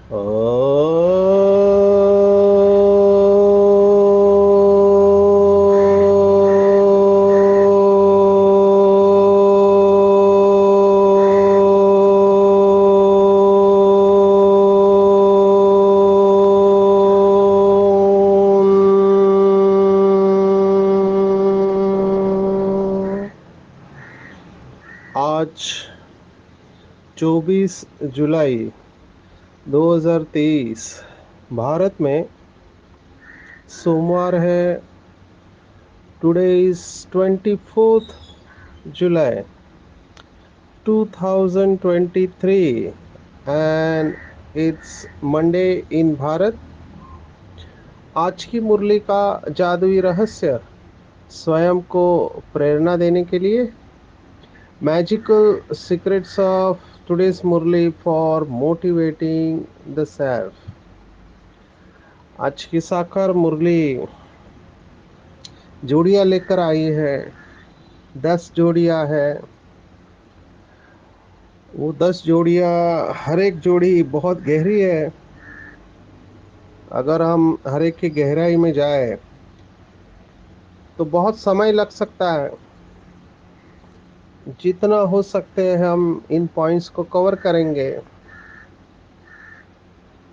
आज 24 जुलाई 2023 भारत में सोमवार है। Today is 24th July 2023 and it's Monday in Bharat. आज की मुरली का जादुई रहस्य स्वयं को प्रेरणा देने के लिए magical secrets of today's Murli for motivating the self. आज की साकार मुरली जोड़ियां लेकर आई है। 10 जोड़ियां है। वो 10 जोड़ियां, हर एक जोड़ी बहुत गहरी है। अगर हम हर एक की गहराई में जाए तो बहुत समय लग सकता है। जितना हो सकते हैं हम इन पॉइंट्स को कवर करेंगे।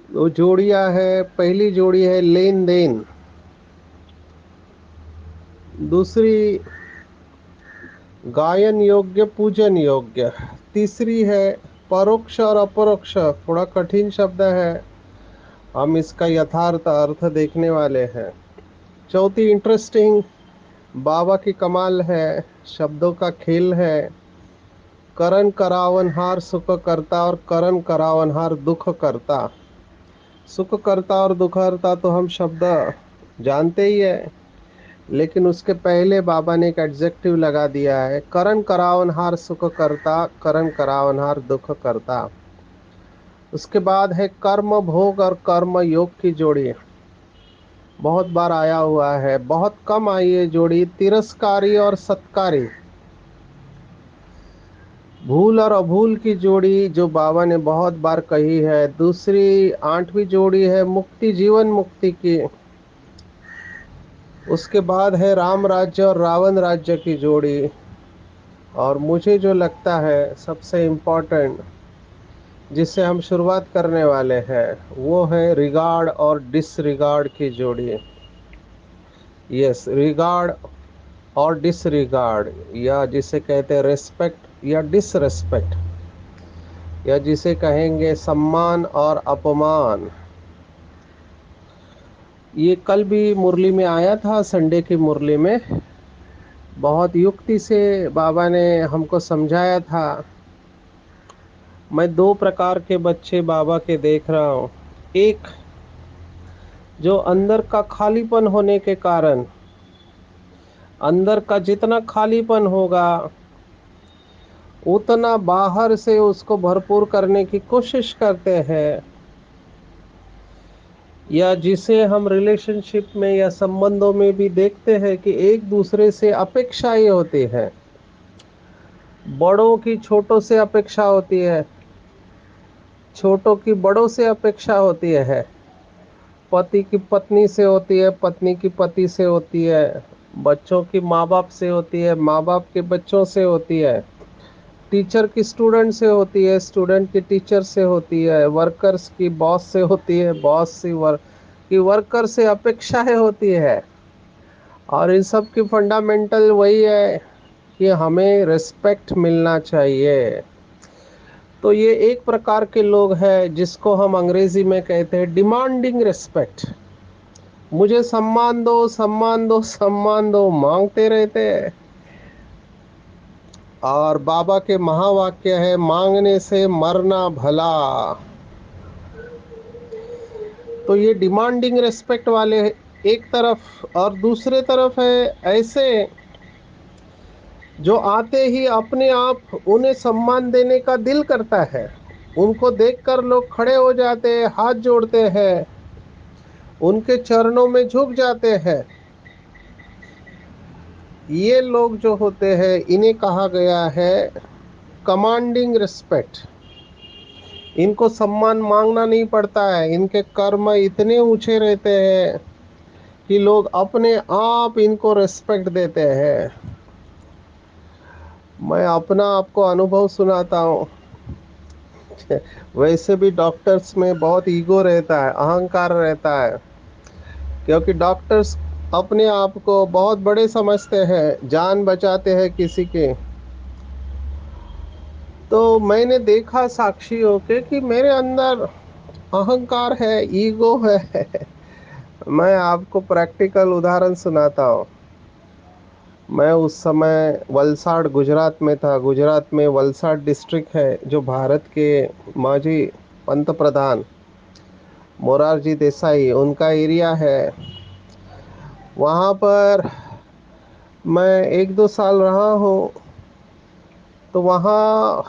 वो जोड़ियां है, पहली जोड़ी है लेन देन, दूसरी गायन योग्य पूजन योग्य, तीसरी है परोक्ष और अपरोक्ष। थोड़ा कठिन शब्द है, हम इसका यथार्थ अर्थ देखने वाले हैं। चौथी इंटरेस्टिंग, बाबा की कमाल है, शब्दों का खेल है। करण करावनहार सुख करता और करण करावनहार दुख करता। सुख करता और दुख करता तो हम शब्द जानते ही है, लेकिन उसके पहले बाबा ने एक एडजेक्टिव लगा दिया है, करण करावनहार सुख करता, करण करावनहार दुख करता। उसके बाद है कर्म भोग और कर्म योग की जोड़ी। बहुत बार आया हुआ है, बहुत कम आई है जोड़ी, तिरस्कारी और सत्कारी। भूल और अभूल की जोड़ी जो बाबा ने बहुत बार कही है। दूसरी 8वीं जोड़ी है मुक्ति जीवन मुक्ति की। उसके बाद है राम राज्य और रावण राज्य की जोड़ी। और मुझे जो लगता है सबसे इम्पोर्टेंट, जिससे हम शुरुआत करने वाले हैं, वो है रिगार्ड और डिसरिगार्ड की जोड़ी। यस, रिगार्ड और डिसरिगार्ड, या जिसे कहते हैं रेस्पेक्ट या डिसरेस्पेक्ट, या जिसे कहेंगे सम्मान और अपमान। ये कल भी मुरली में आया था, संडे की मुरली में बहुत युक्ति से बाबा ने हमको समझाया था। मैं 2 प्रकार के बच्चे बाबा के देख रहा हूँ। एक, जो अंदर का खालीपन होने के कारण, अंदर का जितना खालीपन होगा उतना बाहर से उसको भरपूर करने की कोशिश करते हैं, या जिसे हम रिलेशनशिप में या संबंधों में भी देखते हैं कि एक दूसरे से अपेक्षाएं होती है। बड़ों की छोटों से अपेक्षा होती है, छोटों की बड़ों से अपेक्षा होती है, पति की पत्नी से होती है, पत्नी की पति से होती है, बच्चों की माँ बाप से होती है, माँ बाप के बच्चों से होती है, टीचर की स्टूडेंट से होती है, स्टूडेंट की टीचर से होती है, वर्कर्स की बॉस से होती है, बॉस की वर्कर से अपेक्षाएं होती है। और इन सब की फंडामेंटल वही है कि हमें रिस्पेक्ट मिलना चाहिए। तो ये एक प्रकार के लोग हैं जिसको हम अंग्रेजी में कहते हैं डिमांडिंग रिस्पेक्ट। मुझे सम्मान दो, सम्मान दो, सम्मान दो, मांगते रहते हैं। और बाबा के महावाक्य है, मांगने से मरना भला। तो ये डिमांडिंग रिस्पेक्ट वाले एक तरफ, और दूसरे तरफ है ऐसे जो आते ही अपने आप उन्हें सम्मान देने का दिल करता है। उनको देखकर लोग खड़े हो जाते हैं, हाथ जोड़ते हैं, उनके चरणों में झुक जाते हैं। ये लोग जो होते हैं इन्हें कहा गया है कमांडिंग रिस्पेक्ट। इनको सम्मान मांगना नहीं पड़ता है, इनके कर्म इतने ऊंचे रहते हैं कि लोग अपने आप इनको रिस्पेक्ट देते हैं। मैं अपना आपको अनुभव सुनाता हूँ। वैसे भी डॉक्टर्स में बहुत ईगो रहता है, अहंकार रहता है, क्योंकि डॉक्टर्स अपने आप को बहुत बड़े समझते हैं, जान बचाते हैं किसी के। तो मैंने देखा साक्षी होके कि मेरे अंदर अहंकार है, ईगो है। मैं आपको प्रैक्टिकल उदाहरण सुनाता हूँ। मैं उस समय वलसाड गुजरात में था। गुजरात में वलसाड डिस्ट्रिक्ट है, जो भारत के माजी पंत प्रधान मोरारजी देसाई उनका एरिया है। वहाँ पर मैं एक दो साल रहा हूँ। तो वहाँ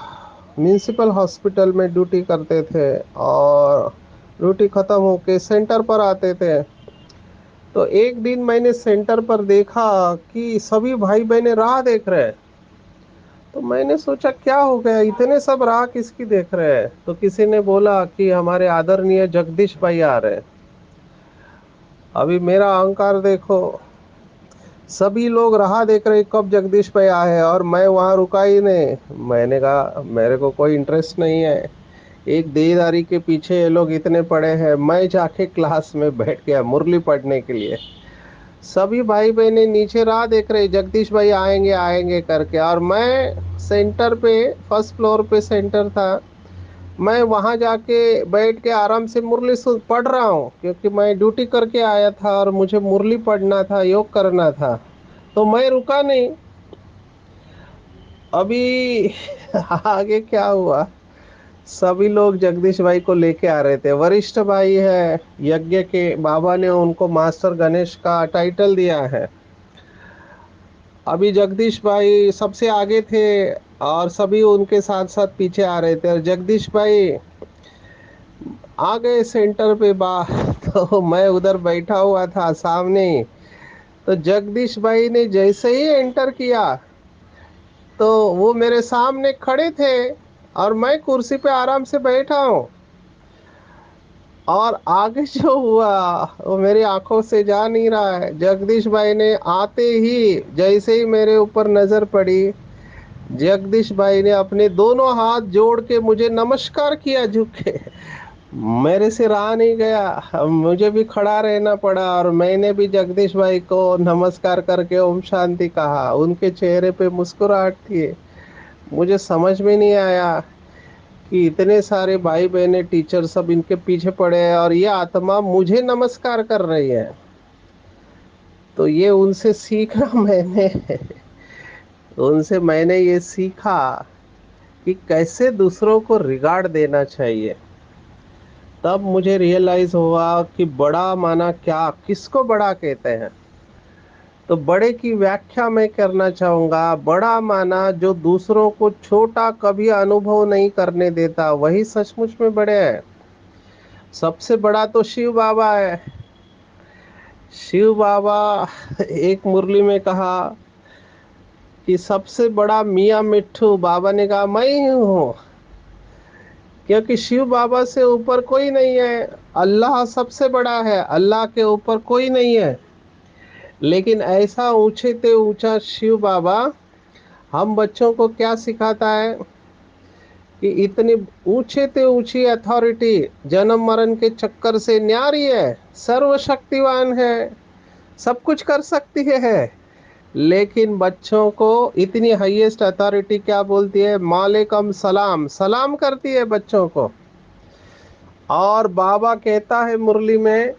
म्यूनिसिपल हॉस्पिटल में ड्यूटी करते थे, और ड्यूटी ख़त्म होके सेंटर पर आते थे। तो एक दिन मैंने सेंटर पर देखा कि सभी भाई बहनें राह देख रहे हैं। तो मैंने सोचा क्या हो गया, इतने सब राह किसकी देख रहे हैं। तो किसी ने बोला कि हमारे आदरणीय जगदीश भाई आ रहे हैं। अभी मेरा अहंकार देखो, सभी लोग राह देख रहे कब जगदीश भाई आए, और मैं वहाँ रुका ही नहीं। मैंने कहा मेरे को कोई इंटरेस्ट नहीं है, एक देदारी के पीछे ये लोग इतने पड़े हैं। मैं जाके क्लास में बैठ गया मुरली पढ़ने के लिए। सभी भाई बहने नीचे राह देख रहे जगदीश भाई आएंगे आएंगे करके, और मैं सेंटर पे, फर्स्ट फ्लोर पे सेंटर था। मैं वहां जाके बैठ के आराम से मुरली सुन पढ़ रहा हूँ, क्योंकि मैं ड्यूटी करके आया था और मुझे मुरली पढ़ना था, योग करना था। तो मैं रुका नहीं। अभी आगे क्या हुआ, सभी लोग जगदीश भाई को लेके आ रहे थे। वरिष्ठ भाई है यज्ञ के, बाबा ने उनको मास्टर गणेश का टाइटल दिया है। अभी जगदीश भाई सबसे आगे थे, और सभी उनके साथ साथ पीछे आ रहे थे, और जगदीश भाई आ गए सेंटर पे बा तो मैं उधर बैठा हुआ था सामने ही। तो जगदीश भाई ने जैसे ही एंटर किया, तो वो मेरे सामने खड़े थे, और मैं कुर्सी पे आराम से बैठा हूँ। और आगे जो हुआ वो मेरी आंखों से जा नहीं रहा है। जगदीश भाई ने आते ही, जैसे ही मेरे ऊपर नजर पड़ी, जगदीश भाई ने अपने दोनों हाथ जोड़ के मुझे नमस्कार किया झुक के। मेरे से रहा नहीं गया, मुझे भी खड़ा रहना पड़ा, और मैंने भी जगदीश भाई को नमस्कार करके ओम शांति कहा। उनके चेहरे पे मुस्कुराहट थी। मुझे समझ में नहीं आया कि इतने सारे भाई बहने टीचर सब इनके पीछे पड़े हैं, और ये आत्मा मुझे नमस्कार कर रही है। तो ये उनसे सीखा मैंने। उनसे मैंने ये सीखा कि कैसे दूसरों को रिगार्ड देना चाहिए। तब मुझे रियलाइज हुआ कि बड़ा माना क्या, किसको बड़ा कहते हैं। तो बड़े की व्याख्या मैं करना चाहूंगा। बड़ा माना जो दूसरों को छोटा कभी अनुभव नहीं करने देता, वही सचमुच में बड़े हैं। सबसे बड़ा तो शिव बाबा है। शिव बाबा एक मुरली में कहा कि सबसे बड़ा मियाँ मिट्ठू। बाबा ने कहा मैं ही हूँ, क्योंकि शिव बाबा से ऊपर कोई नहीं है। अल्लाह सबसे बड़ा है, अल्लाह के ऊपर कोई नहीं है। लेकिन ऐसा ऊंचे ते ऊंचा शिव बाबा हम बच्चों को क्या सिखाता है कि इतनी ऊंचे ते ऊंची अथॉरिटी जन्म मरण के चक्कर से न्यारी है, सर्वशक्तिवान है, सब कुछ कर सकती है। लेकिन बच्चों को इतनी हाईएस्ट अथॉरिटी क्या बोलती है, मालेकम सलाम, सलाम करती है बच्चों को। और बाबा कहता है मुरली में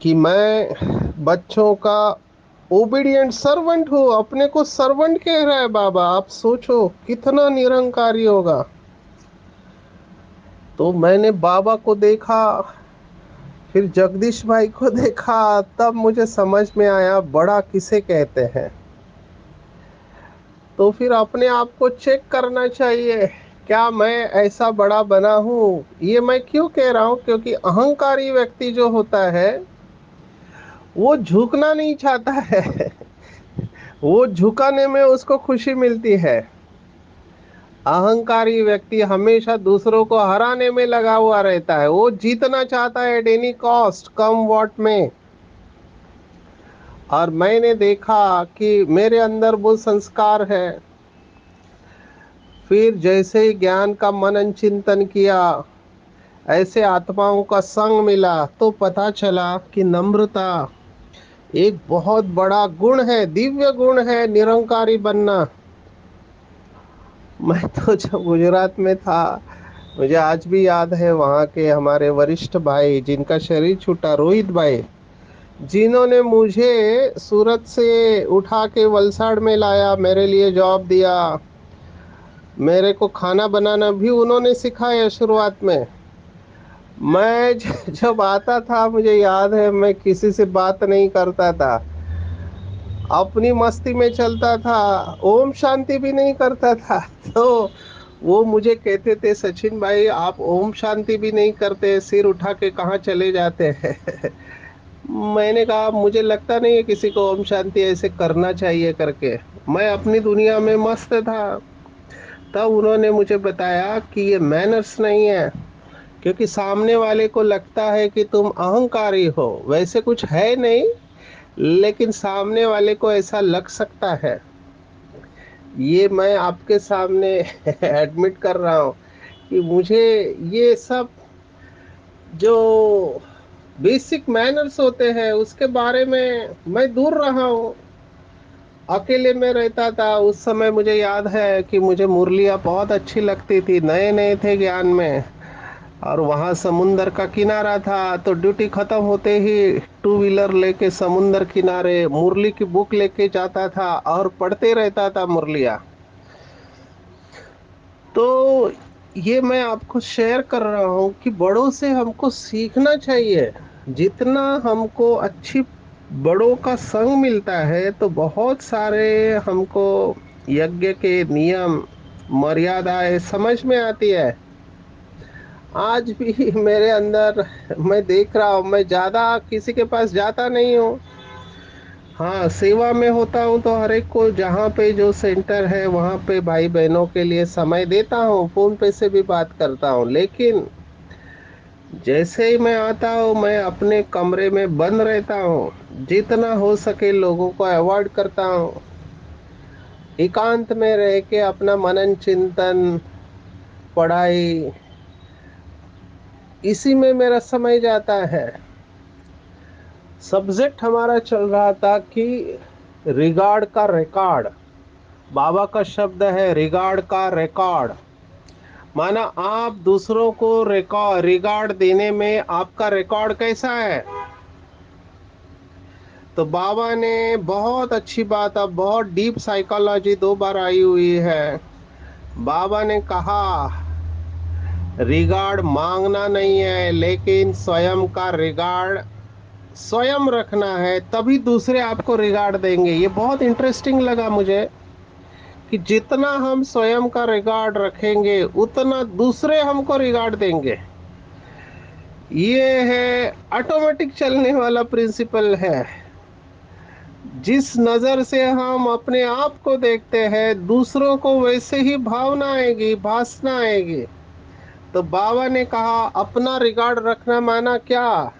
कि मैं बच्चों का ओबीडियंट सर्वेंट हूँ। अपने को सर्वेंट कह रहा है बाबा, आप सोचो कितना निरंकारी होगा। तो मैंने बाबा को देखा, फिर जगदीश भाई को देखा, तब मुझे समझ में आया बड़ा किसे कहते हैं। तो फिर अपने आप को चेक करना चाहिए, क्या मैं ऐसा बड़ा बना हूँ। ये मैं क्यों कह रहा हूँ, क्योंकि अहंकारी व्यक्ति जो होता है वो झुकना नहीं चाहता है। वो झुकाने में उसको खुशी मिलती है। अहंकारी व्यक्ति हमेशा दूसरों को हराने में लगा हुआ रहता है, वो जीतना चाहता है at any cost, come what में। और मैंने देखा कि मेरे अंदर वो संस्कार है। फिर जैसे ही ज्ञान का मनन चिंतन किया, ऐसे आत्माओं का संग मिला, तो पता चला कि नम्रता एक बहुत बड़ा गुण है, दिव्य गुण है, निरंकारी बनना। मैं तो जब गुजरात में था, मुझे आज भी याद है, वहाँ के हमारे वरिष्ठ भाई जिनका शरीर छूटा, रोहित भाई, जिन्होंने मुझे सूरत से उठा के वलसाड़ में लाया, मेरे लिए जॉब दिया, मेरे को खाना बनाना भी उन्होंने सिखाया शुरुआत में। मैं जब आता था, मुझे याद है, मैं किसी से बात नहीं करता था, अपनी मस्ती में चलता था, ओम शांति भी नहीं करता था। तो वो मुझे कहते थे, सचिन भाई आप ओम शांति भी नहीं करते, सिर उठा के कहाँ चले जाते हैं। मैंने कहा मुझे लगता नहीं है किसी को ओम शांति ऐसे करना चाहिए करके, मैं अपनी दुनिया में मस्त था। तब उन्होंने मुझे बताया कि ये मैनर्स नहीं है, क्योंकि सामने वाले को लगता है कि तुम अहंकारी हो, वैसे कुछ है नहीं, लेकिन सामने वाले को ऐसा लग सकता है। ये मैं आपके सामने एडमिट कर रहा हूँ कि मुझे ये सब जो बेसिक मैनर्स होते हैं उसके बारे में मैं दूर रहा हूँ। अकेले में रहता था उस समय, मुझे याद है कि मुझे मुरलियाँ बहुत अच्छी लगती थी, नए नए थे ज्ञान में। और वहाँ समुंदर का किनारा था, तो ड्यूटी खत्म होते ही टू व्हीलर लेके समुंदर किनारे मुरली की बुक लेके जाता था और पढ़ते रहता था मुरलिया। तो ये मैं आपको शेयर कर रहा हूँ कि बड़ों से हमको सीखना चाहिए। जितना हमको अच्छी बड़ों का संग मिलता है, तो बहुत सारे हमको यज्ञ के नियम मर्यादाएं समझ में आती है। आज भी मेरे अंदर, मैं देख रहा हूँ, मैं ज्यादा किसी के पास जाता नहीं हूँ। हाँ, सेवा में होता हूँ तो हर एक को, जहाँ पे जो सेंटर है वहाँ पे भाई बहनों के लिए समय देता हूँ, फोन पे से भी बात करता हूँ। लेकिन जैसे ही मैं आता हूँ, मैं अपने कमरे में बंद रहता हूँ, जितना हो सके लोगों को अवॉइड करता हूँ, एकांत में रह के अपना मनन चिंतन, पढ़ाई, इसी में मेरा समय जाता है। सब्जेक्ट हमारा चल रहा था कि रिगार्ड का रिकॉर्ड, बाबा का शब्द है रिगार्ड का रिकॉर्ड। माना आप दूसरों को रिगार्ड देने में आपका रिकॉर्ड कैसा है। तो बाबा ने बहुत अच्छी बात, अब बहुत डीप साइकोलॉजी दो बार आई हुई है। बाबा ने कहा रिगार्ड मांगना नहीं है, लेकिन स्वयं का रिगार्ड स्वयं रखना है, तभी दूसरे आपको रिगार्ड देंगे। ये बहुत इंटरेस्टिंग लगा मुझे कि जितना हम स्वयं का रिगार्ड रखेंगे, उतना दूसरे हमको रिगार्ड देंगे। ये है ऑटोमेटिक चलने वाला प्रिंसिपल है। जिस नजर से हम अपने आप को देखते हैं, दूसरों को वैसे ही भावना आएगी, भासना आएगी। तो बाबा ने कहा अपना रिगार्ड रखना माना क्या।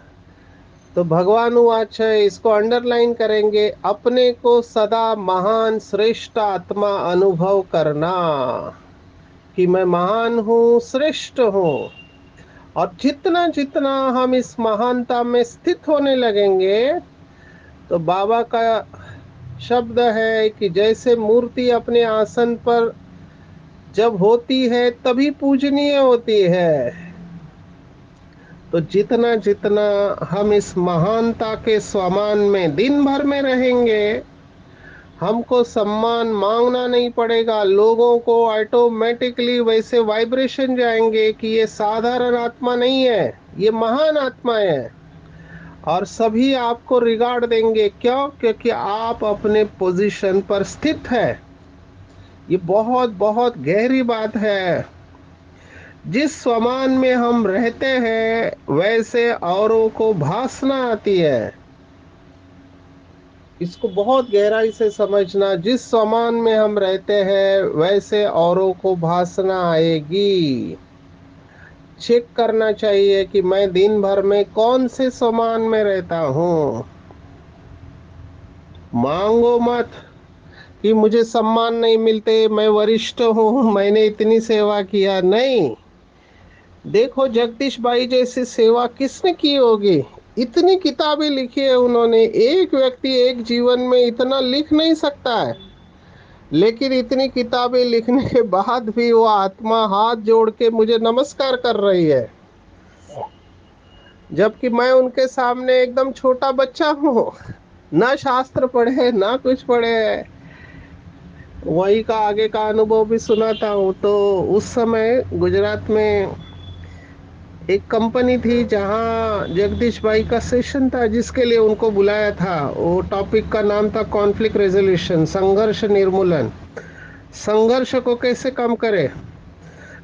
तो भगवान वाच है, इसको अंडरलाइन करेंगे, अपने को सदा महान श्रेष्ठ आत्मा अनुभव करना, कि मैं महान हूँ, श्रेष्ठ हूँ। और जितना जितना हम इस महानता में स्थित होने लगेंगे, तो बाबा का शब्द है कि जैसे मूर्ति अपने आसन पर जब होती है तभी पूजनीय होती है। तो जितना जितना हम इस महानता के स्वमान में दिन भर में रहेंगे, हमको सम्मान मांगना नहीं पड़ेगा। लोगों को ऑटोमेटिकली वैसे वाइब्रेशन जाएंगे कि ये साधारण आत्मा नहीं है, ये महान आत्मा है। और सभी आपको रिगार्ड देंगे, क्यों? क्योंकि आप अपने पोजीशन पर स्थित है। ये बहुत बहुत गहरी बात है। जिस स्वमान में हम रहते हैं, वैसे औरों को भासना आती है। इसको बहुत गहराई से समझना। जिस समान में हम रहते हैं वैसे औरों को भासना आएगी। चेक करना चाहिए कि मैं दिन भर में कौन से समान में रहता हूँ। मांगो मत कि मुझे सम्मान नहीं मिलते, मैं वरिष्ठ हूँ, मैंने इतनी सेवा किया। नहीं, देखो जगदीश भाई जैसी सेवा किसने की होगी। इतनी किताबें लिखी है उन्होंने, एक व्यक्ति एक जीवन में इतना लिख नहीं सकता है। लेकिन इतनी किताबें लिखने के बाद भी वो आत्मा हाथ जोड़ के मुझे नमस्कार कर रही है, जबकि मैं उनके सामने एकदम छोटा बच्चा हूँ। ना शास्त्र पढ़े ना कुछ पढ़े। वही का आगे का अनुभव भी सुनाता हूँ। तो उस समय गुजरात में एक कंपनी थी जहाँ जगदीश भाई का सेशन था, जिसके लिए उनको बुलाया था। वो टॉपिक का नाम था कॉन्फ्लिक्ट रेजोल्यूशन, संघर्ष निर्मूलन। संघर्ष को कैसे कम करें।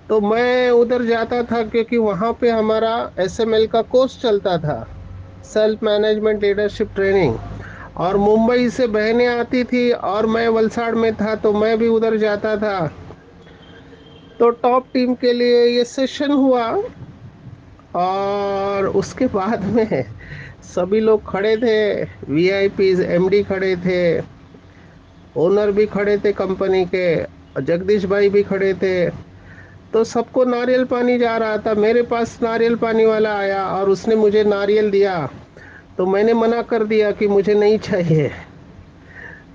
तो मैं उधर जाता था क्योंकि वहाँ पे हमारा एसएमएल का कोर्स चलता था, सेल्फ मैनेजमेंट लीडरशिप ट्रेनिंग। और मुंबई से बहनें आती थी और मैं वलसाड़ में था, तो मैं भी उधर जाता था। तो टॉप टीम के लिए ये सेशन हुआ और उसके बाद में सभी लोग खड़े थे, वीआईपी एमडी खड़े थे, ओनर भी खड़े थे कंपनी के, जगदीश भाई भी खड़े थे। तो सबको नारियल पानी जा रहा था। मेरे पास नारियल पानी वाला आया और उसने मुझे नारियल दिया। तो मैंने मना कर दिया कि मुझे नहीं चाहिए।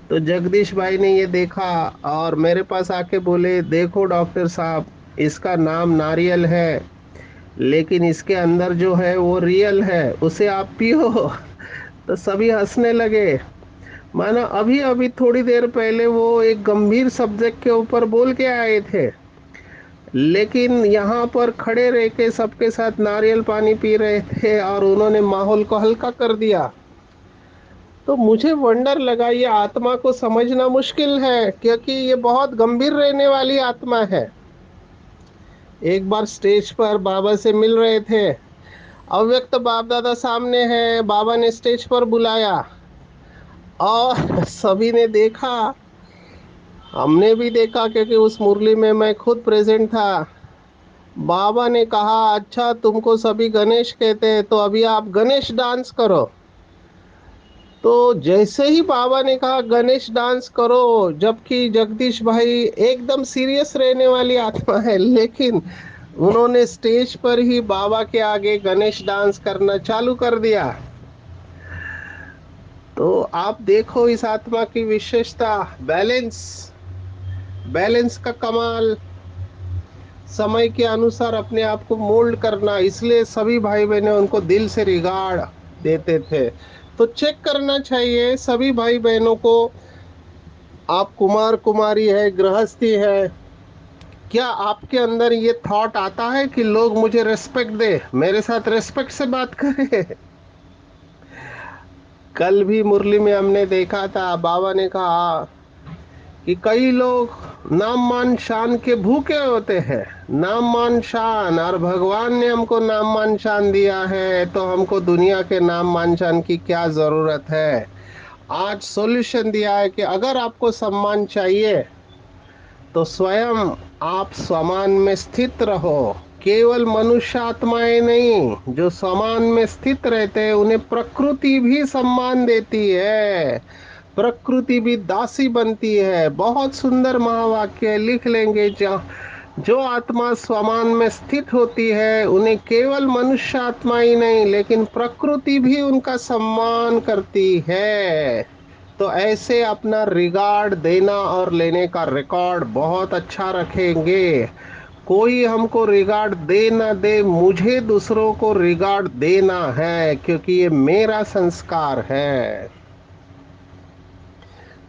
तो जगदीश भाई ने ये देखा और मेरे पास आके बोले, देखो डॉक्टर साहब, इसका नाम नारियल है लेकिन इसके अंदर जो है वो रियल है, उसे आप पियो। तो सभी हंसने लगे। माना अभी अभी थोड़ी देर पहले वो एक गंभीर सब्जेक्ट के ऊपर बोल के आए थे, लेकिन यहाँ पर खड़े रह के सबके साथ नारियल पानी पी रहे थे और उन्होंने माहौल को हल्का कर दिया। तो मुझे वंडर लगा, ये आत्मा को समझना मुश्किल है क्योंकि ये बहुत गंभीर रहने वाली आत्मा है। एक बार स्टेज पर बाबा से मिल रहे थे, अव्यक्त बाप दादा सामने है, बाबा ने स्टेज पर बुलाया और सभी ने देखा, हमने भी देखा क्योंकि उस मुरली में मैं खुद प्रेजेंट था। बाबा ने कहा, अच्छा तुमको सभी गणेश कहते हैं तो अभी आप गणेश डांस करो। तो जैसे ही बाबा ने कहा गणेश डांस करो, जबकि जगदीश भाई एकदम सीरियस रहने वाली आत्मा है, लेकिन उन्होंने स्टेज पर ही बाबा के आगे गणेश डांस करना चालू कर दिया। तो आप देखो इस आत्मा की विशेषता, बैलेंस, बैलेंस का कमाल, समय के अनुसार अपने आप को मोल्ड करना। इसलिए सभी भाई बहनें उनको दिल से रिगार्ड देते थे। तो चेक करना चाहिए सभी भाई बहनों को, आप कुमार कुमारी है, गृहस्थी है, क्या आपके अंदर ये थॉट आता है कि लोग मुझे रेस्पेक्ट दे, मेरे साथ रेस्पेक्ट से बात करें। कल भी मुरली में हमने देखा था, बाबा ने कहा कि कई लोग नाम मान शान के भूखे होते हैं, नाम मान शान, और भगवान ने हमको नाम मान शान दिया है, तो हमको दुनिया के नाम मान शान की क्या जरूरत है। आज सॉल्यूशन दिया है कि अगर आपको सम्मान चाहिए तो स्वयं आप समान में स्थित रहो। केवल मनुष्य आत्माएं नहीं, जो समान में स्थित रहते हैं उन्हें प्रकृति भी सम्मान देती है, प्रकृति भी दासी बनती है। बहुत सुंदर महावाक्य है, लिख लेंगे। जो आत्मा समान में स्थित होती है उन्हें केवल मनुष्य आत्मा ही नहीं लेकिन प्रकृति भी उनका सम्मान करती है। तो ऐसे अपना रिगार्ड देना और लेने का रिकॉर्ड बहुत अच्छा रखेंगे। कोई हमको रिगार्ड दे ना दे, मुझे दूसरों को रिगार्ड देना है क्योंकि ये मेरा संस्कार है।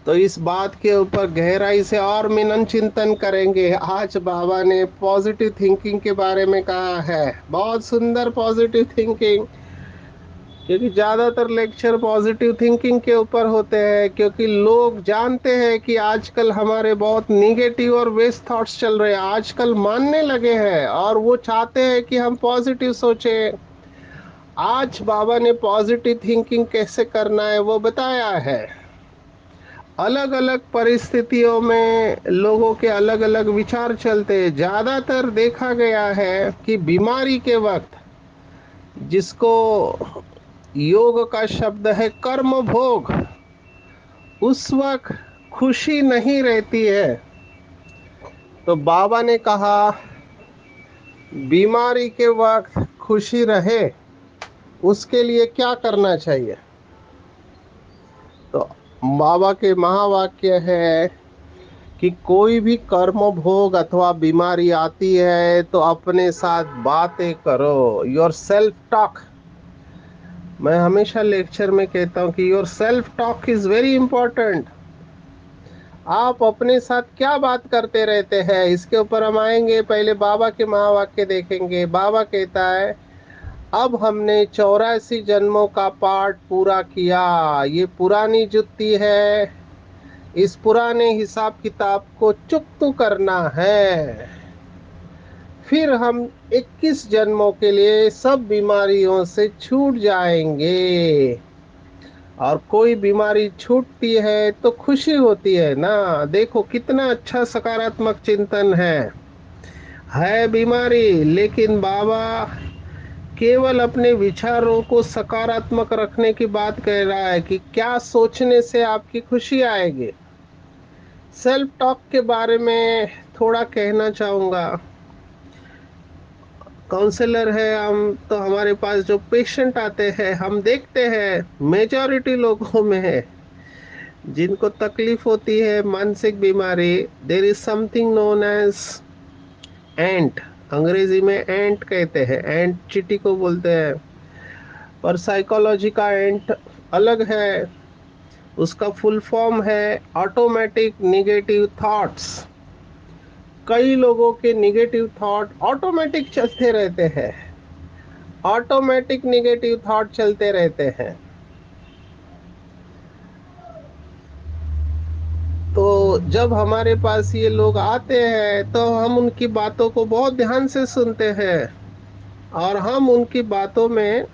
तो इस बात के ऊपर गहराई से और मनन चिंतन करेंगे। आज बाबा ने पॉजिटिव थिंकिंग के बारे में कहा है, बहुत सुंदर पॉजिटिव थिंकिंग, क्योंकि ज्यादातर लेक्चर पॉजिटिव थिंकिंग के ऊपर होते हैं, क्योंकि लोग जानते हैं कि आजकल हमारे बहुत निगेटिव और वेस्ट थॉट्स चल रहे हैं, आजकल मानने लगे हैं और वो चाहते हैं कि हम पॉजिटिव सोचें। आज बाबा ने पॉजिटिव थिंकिंग कैसे करना है वो बताया है। अलग अलग परिस्थितियों में लोगों के अलग अलग विचार चलते हैं। ज्यादातर देखा गया है कि बीमारी के वक्त, जिसको योग का शब्द है कर्म भोग, उस वक्त खुशी नहीं रहती है। तो बाबा ने कहा बीमारी के वक्त खुशी रहे, उसके लिए क्या करना चाहिए। तो बाबा के महावाक्य है कि कोई भी कर्म भोग अथवा बीमारी आती है तो अपने साथ बातें करो, योर सेल्फ टॉक। मैं हमेशा लेक्चर में कहता हूँ कि your self talk is very important. आप अपने साथ क्या बात करते रहते हैं, इसके ऊपर हम आएंगे। पहले बाबा के महावाक्य देखेंगे। बाबा कहता है अब हमने 84 जन्मों का पाठ पूरा किया, ये पुरानी जुत्ती है, इस पुराने हिसाब किताब को चुकता करना है। फिर हम 21 जन्मों के लिए सब बीमारियों से छूट जाएंगे। और कोई बीमारी छूटती है तो खुशी होती है ना। देखो कितना अच्छा सकारात्मक चिंतन है बीमारी, लेकिन बाबा केवल अपने विचारों को सकारात्मक रखने की बात कह रहा है कि क्या सोचने से आपकी खुशी आएगी। सेल्फ टॉक के बारे में थोड़ा कहना चाहूँगा। काउंसलर है हम, तो हमारे पास जो पेशेंट आते हैं हम देखते हैं मेजॉरिटी लोगों में है जिनको तकलीफ होती है मानसिक बीमारी। There is something known as ant, अंग्रेजी में एंट कहते हैं, एंट चींटी को बोलते हैं, पर साइकोलॉजी का एंट अलग है। उसका फुल फॉर्म है ऑटोमेटिक निगेटिव थॉट्स। कई लोगों के निगेटिव थॉट ऑटोमेटिक चलते रहते हैं, ऑटोमेटिक निगेटिव थॉट चलते रहते हैं। तो जब हमारे पास ये लोग आते हैं तो हम उनकी बातों को बहुत ध्यान से सुनते हैं और हम उनकी बातों में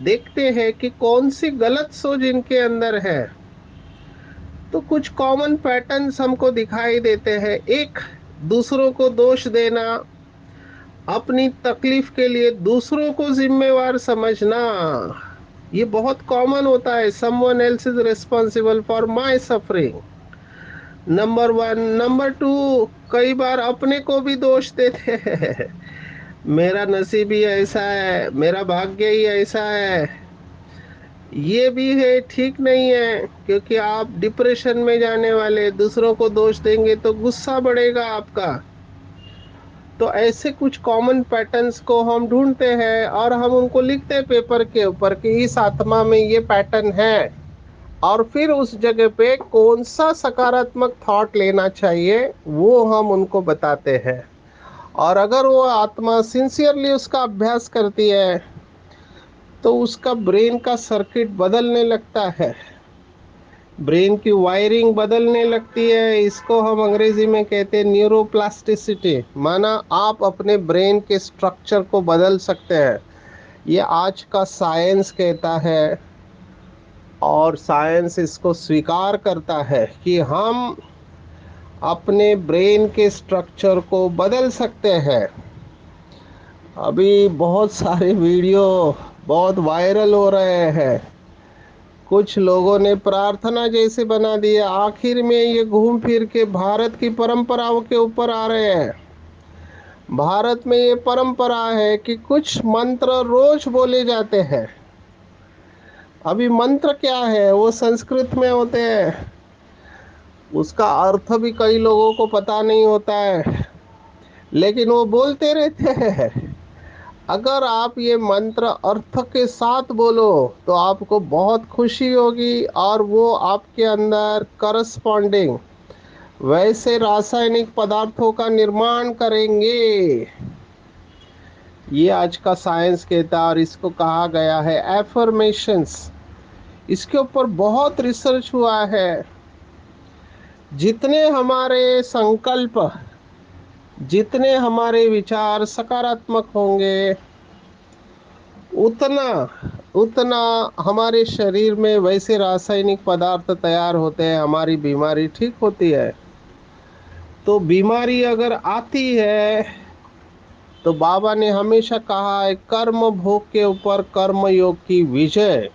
देखते हैं कि कौन सी गलत सोच इनके अंदर है। तो कुछ कॉमन पैटर्न्स हमको दिखाई देते हैं। एक, दूसरों को दोष देना, अपनी तकलीफ के लिए दूसरों को जिम्मेवार समझना, ये बहुत कॉमन होता है। Someone else is responsible for my suffering, number one. Number two, कई बार अपने को भी दोष देते हैं मेरा नसीब ही ऐसा है, मेरा भाग्य ही ऐसा है। ये भी है, ठीक नहीं है, क्योंकि आप डिप्रेशन में जाने वाले, दूसरों को दोष देंगे तो गुस्सा बढ़ेगा आपका। तो ऐसे कुछ कॉमन पैटर्न्स को हम ढूंढते हैं और हम उनको लिखते हैं पेपर के ऊपर कि इस आत्मा में ये पैटर्न है। और फिर उस जगह पे कौन सा सकारात्मक थॉट लेना चाहिए वो हम उनको बताते हैं। और अगर वो आत्मा सिंसियरली उसका अभ्यास करती है तो उसका ब्रेन का सर्किट बदलने लगता है, ब्रेन की वायरिंग बदलने लगती है। इसको हम अंग्रेजी में कहते हैं न्यूरोप्लास्टिसिटी। माना आप अपने ब्रेन के स्ट्रक्चर को बदल सकते हैं, ये आज का साइंस कहता है। और साइंस इसको स्वीकार करता है कि हम अपने ब्रेन के स्ट्रक्चर को बदल सकते हैं। अभी बहुत सारे वीडियो बहुत वायरल हो रहे हैं, कुछ लोगों ने प्रार्थना जैसे बना दिया, आखिर में ये घूम फिर के भारत की परंपराओं के ऊपर आ रहे हैं। भारत में ये परंपरा है कि कुछ मंत्र रोज बोले जाते हैं। अभी मंत्र क्या है, वो संस्कृत में होते हैं, उसका अर्थ भी कई लोगों को पता नहीं होता है, लेकिन वो बोलते रहते हैं। अगर आप ये मंत्र अर्थ के साथ बोलो तो आपको बहुत खुशी होगी और वो आपके अंदर करस्पॉन्डिंग वैसे रासायनिक पदार्थों का निर्माण करेंगे। ये आज का साइंस कहता है और इसको कहा गया है एफर्मेशंस। इसके ऊपर बहुत रिसर्च हुआ है। जितने हमारे संकल्प, जितने हमारे विचार सकारात्मक होंगे, उतना उतना हमारे शरीर में वैसे रासायनिक पदार्थ तैयार होते हैं, हमारी बीमारी ठीक होती है। तो बीमारी अगर आती है तो बाबा ने हमेशा कहा है, कर्म भोग के ऊपर कर्म योग की विजय।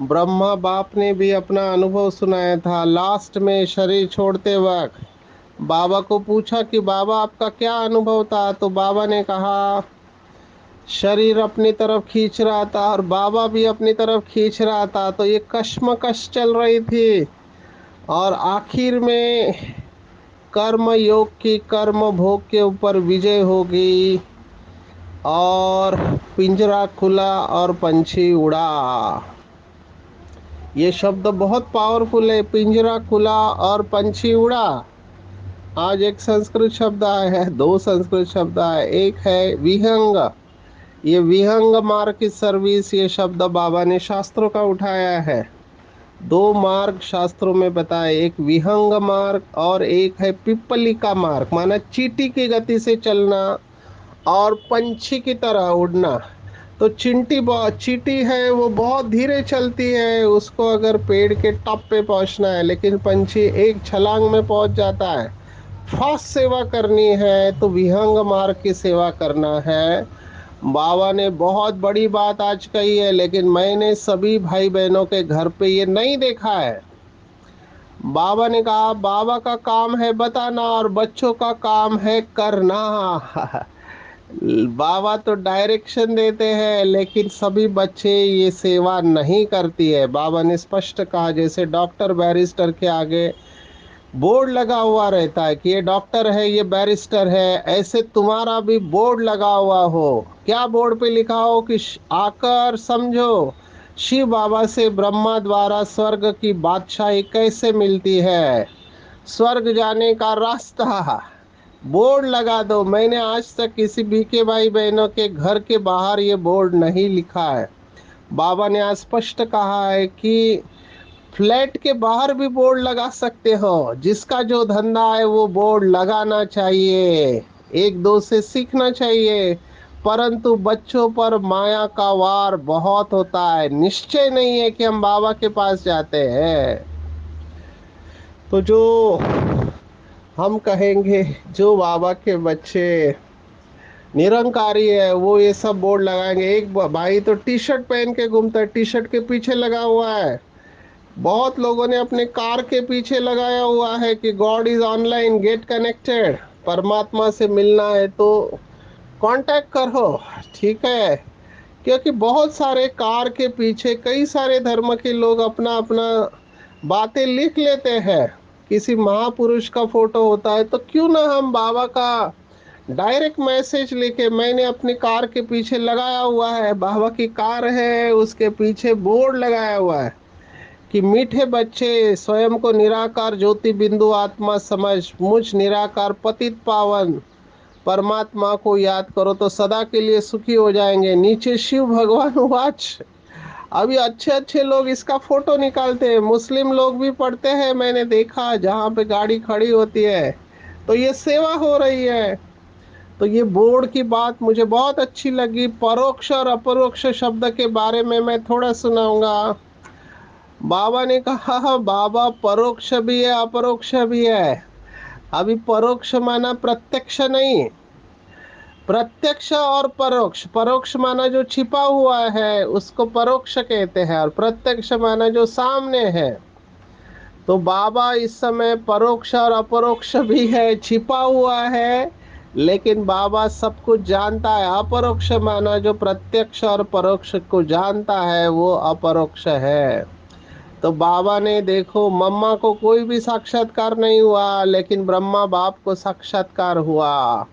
ब्रह्मा बाप ने भी अपना अनुभव सुनाया था। लास्ट में शरीर छोड़ते वक्त बाबा को पूछा कि बाबा आपका क्या अनुभव था, तो बाबा ने कहा शरीर अपनी तरफ खींच रहा था और बाबा भी अपनी तरफ खींच रहा था, तो ये कश्मकश चल रही थी। और आखिर में कर्म योग की कर्म भोग के ऊपर विजय होगी और पिंजरा खुला और पंछी उड़ा। ये शब्द बहुत पावरफुल है, पिंजरा खुला और पंछी उड़ा। आज एक संस्कृत शब्द आया है, दो संस्कृत शब्द आए, एक है विहंग। ये विहंग मार्ग की सर्विस, ये शब्द बाबा ने शास्त्रों का उठाया है। दो मार्ग शास्त्रों में बताए, एक विहंग मार्ग और एक है पिप्पली का मार्ग, माना चींटी की गति से चलना और पंछी की तरह उड़ना। तो चींटी है वो बहुत धीरे चलती है, उसको अगर पेड़ के टॉप पे पहुंचना है, लेकिन पंछी एक छलांग में पहुंच जाता है। फास्ट सेवा करनी है तो विहंग मार्ग की सेवा करना है। बाबा ने बहुत बड़ी बात आज कही है, लेकिन मैंने सभी भाई बहनों के घर पे ये नहीं देखा है। बाबा ने कहा बाबा का काम है बताना और बच्चों का काम है करना। बाबा तो डायरेक्शन देते हैं, लेकिन सभी बच्चे ये सेवा नहीं करती है। बाबा ने स्पष्ट कहा, जैसे डॉक्टर बैरिस्टर के आगे बोर्ड लगा हुआ रहता है कि ये डॉक्टर है ये बैरिस्टर है, ऐसे तुम्हारा भी बोर्ड लगा हुआ हो। क्या बोर्ड पे लिखा हो कि आकर समझो शिव बाबा से ब्रह्मा द्वारा स्वर्ग की बादशाही कैसे मिलती है, स्वर्ग जाने का रास्ता, बोर्ड लगा दो। मैंने आज तक किसी बीके भाई बहनों के घर के बाहर ये बोर्ड नहीं लिखा है। बाबा ने आज स्पष्ट कहा है कि फ्लैट के बाहर भी बोर्ड लगा सकते हो, जिसका जो धंधा है वो बोर्ड लगाना चाहिए, एक दो से सीखना चाहिए। परंतु बच्चों पर माया का वार बहुत होता है, निश्चय नहीं है कि हम बाबा के पास जाते हैं। तो जो हम कहेंगे जो बाबा के बच्चे निरंकारी है वो ये सब बोर्ड लगाएंगे। एक भाई तो टी शर्ट पहन के घूमता है, टी शर्ट के पीछे लगा हुआ है। बहुत लोगों ने अपने कार के पीछे लगाया हुआ है कि God is online, get connected, परमात्मा से मिलना है तो कांटेक्ट करो। ठीक है, क्योंकि बहुत सारे कार के पीछे कई सारे धर्म के लोग अपना अपना बातें लिख लेते हैं। किसी महापुरुष का फोटो होता है तो क्यों ना हम बाबा का डायरेक्ट मैसेज लिखे। मैंने अपनी कार के पीछे लगाया हुआ है, बाबा की कार है उसके पीछे बोर्ड लगाया हुआ है कि मीठे बच्चे स्वयं को निराकार ज्योति बिंदु आत्मा समझ मुझ निराकार पतित पावन परमात्मा को याद करो तो सदा के लिए सुखी हो जाएंगे। नीचे शिव भगवान वाच। अभी अच्छे अच्छे लोग इसका फोटो निकालते हैं, मुस्लिम लोग भी पढ़ते हैं, मैंने देखा जहाँ पे गाड़ी खड़ी होती है तो ये सेवा हो रही है। तो ये बोर्ड की बात मुझे बहुत अच्छी लगी। परोक्ष और अपरोक्ष शब्द के बारे में मैं थोड़ा सुनाऊंगा। बाबा ने कहा बाबा परोक्ष भी है अपरोक्ष भी है। अभी परोक्ष माना प्रत्यक्ष नहीं, प्रत्यक्ष और परोक्ष। परोक्ष माना जो छिपा हुआ है उसको परोक्ष कहते हैं, और प्रत्यक्ष माना जो सामने है। तो बाबा इस समय परोक्ष और अपरोक्ष भी है, छिपा हुआ है, लेकिन बाबा सब कुछ जानता है। अपरोक्ष माना जो प्रत्यक्ष और परोक्ष को जानता है वो अपरोक्ष है। तो बाबा ने देखो, मम्मा को कोई भी साक्षात्कार नहीं हुआ, लेकिन ब्रह्मा बाप को साक्षात्कार हुआ।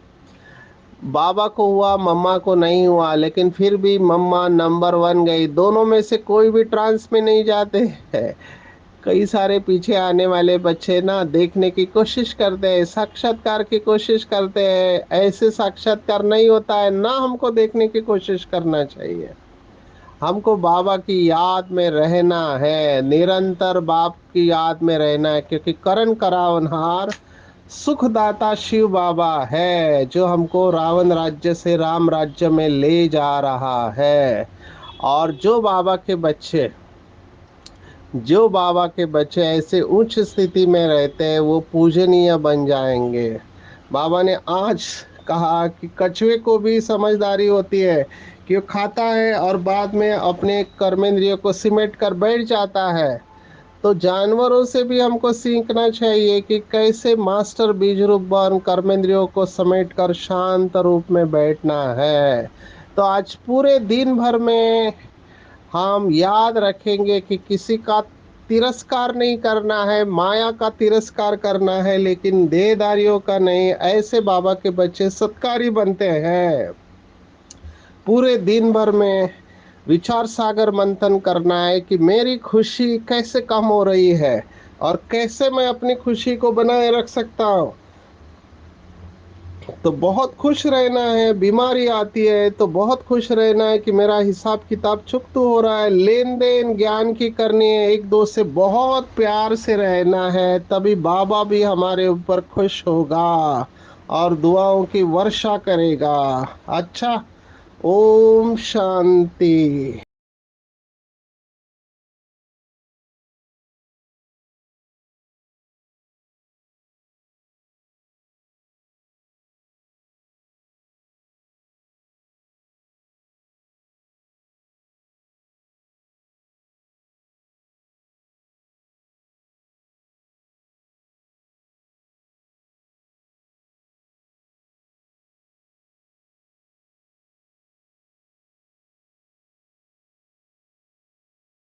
बाबा को हुआ मम्मा को नहीं हुआ, लेकिन फिर भी मम्मा नंबर वन गई। दोनों में से कोई भी ट्रांस में नहीं जाते हैं। कई सारे पीछे आने वाले बच्चे ना देखने की कोशिश करते हैं, साक्षात्कार की कोशिश करते हैं। ऐसे साक्षात्कार नहीं होता है ना, हमको देखने की कोशिश करना चाहिए। हमको बाबा की याद में रहना है, निरंतर बाप की याद में रहना है, क्योंकि करण करावनहार सुखदाता शिव बाबा है जो हमको रावण राज्य से राम राज्य में ले जा रहा है। और जो बाबा के बच्चे ऐसे उच्च स्थिति में रहते हैं वो पूजनीय बन जाएंगे। बाबा ने आज कहा कि कछुए को भी समझदारी होती है कि वो खाता है और बाद में अपने कर्मेंद्रियों को सिमट कर बैठ जाता है। तो जानवरों से भी हमको सीखना चाहिए कि कैसे मास्टर बीज रूप बन कर्मेंद्रियों को समेट कर शांत रूप में बैठना है। तो आज पूरे दिन भर में हम याद रखेंगे कि किसी का तिरस्कार नहीं करना है, माया का तिरस्कार करना है, लेकिन देहधारियों का नहीं। ऐसे बाबा के बच्चे सत्कारी बनते हैं। पूरे दिन भर में विचार सागर मंथन करना है कि मेरी खुशी कैसे कम हो रही है और कैसे मैं अपनी खुशी को बनाए रख सकता हूँ। तो बहुत खुश रहना है। बीमारी आती है तो बहुत खुश रहना है कि मेरा हिसाब किताब चुकता हो रहा है। लेन देन ज्ञान की करनी है, एक दो से बहुत प्यार से रहना है, तभी बाबा भी हमारे ऊपर खुश होगा और दुआओं की वर्षा करेगा। अच्छा, ओम शांति।